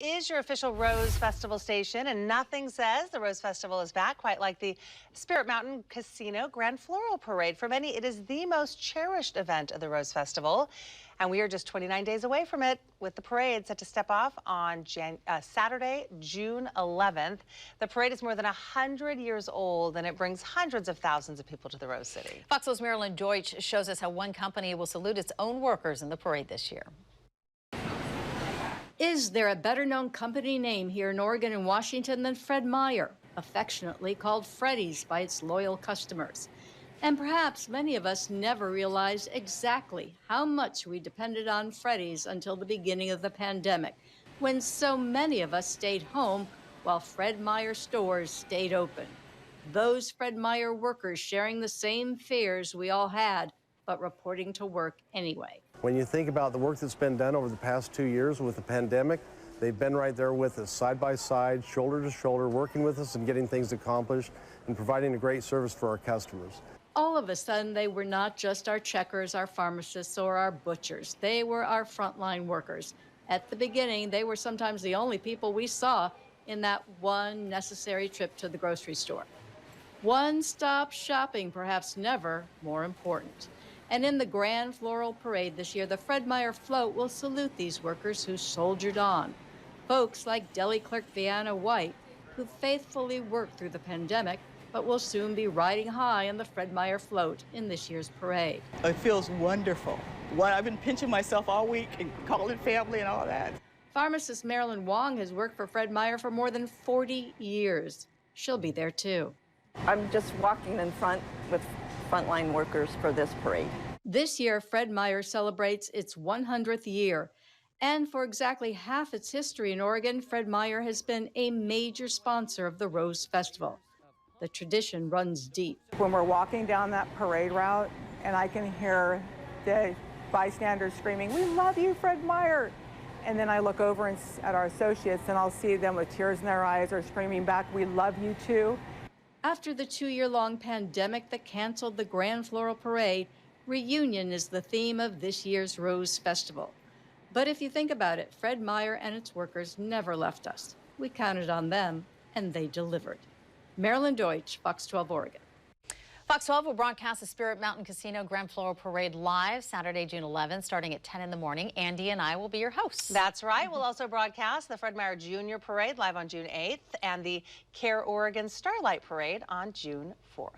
Is your official Rose Festival station, and nothing says the Rose Festival is back quite like the Spirit Mountain Casino Grand Floral Parade. For many, it is the most cherished event of the Rose Festival, and we are just 29 days away from it, with the parade set to step off on Saturday, June 11th. The parade is more than 100 years old, and it brings hundreds of thousands of people to the Rose City. Fox 12's Marilyn Deutsch shows us how one company will salute its own workers in the parade this year. Is there a better-known company name here in Oregon and Washington than Fred Meyer, affectionately called Freddy's by its loyal customers? And perhaps many of us never realized exactly how much we depended on Freddy's until the beginning of the pandemic, when so many of us stayed home while Fred Meyer stores stayed open. Those Fred Meyer workers sharing the same fears we all had, but reporting to work anyway. When you think about the work that's been done over the past 2 years with the pandemic, they've been right there with us, side by side, shoulder to shoulder, working with us and getting things accomplished and providing a great service for our customers. All of a sudden, they were not just our checkers, our pharmacists, or our butchers. They were our frontline workers. At the beginning, they were sometimes the only people we saw in that one necessary trip to the grocery store. One-stop shopping, perhaps never more important. And in the Grand Floral Parade this year, the Fred Meyer float will salute these workers who soldiered on. Folks like deli clerk Vienna White, who faithfully worked through the pandemic, but will soon be riding high on the Fred Meyer float in this year's parade. It feels wonderful. I've been pinching myself all week and calling family and all that. Pharmacist Marilyn Wong has worked for Fred Meyer for more than 40 years. She'll be there too. I'm just walking in front with frontline workers for this parade. This year, Fred Meyer celebrates its 100th year. And for exactly half its history in Oregon, Fred Meyer has been a major sponsor of the Rose Festival. The tradition runs deep. When we're walking down that parade route and I can hear the bystanders screaming, "We love you, Fred Meyer." And then I look over at our associates and I'll see them with tears in their eyes or screaming back, "We love you too." After the 2-year-long pandemic that canceled the Grand Floral Parade, reunion is the theme of this year's Rose Festival. But if you think about it, Fred Meyer and its workers never left us. We counted on them, and they delivered. Marilyn Deutsch, Fox 12 Oregon. Fox 12 will broadcast the Spirit Mountain Casino Grand Floral Parade live Saturday, June 11th, starting at 10 in the morning. Andy and I will be your hosts. That's right. We'll also broadcast the Fred Meyer Jr. Parade live on June 8th and the Care Oregon Starlight Parade on June 4th.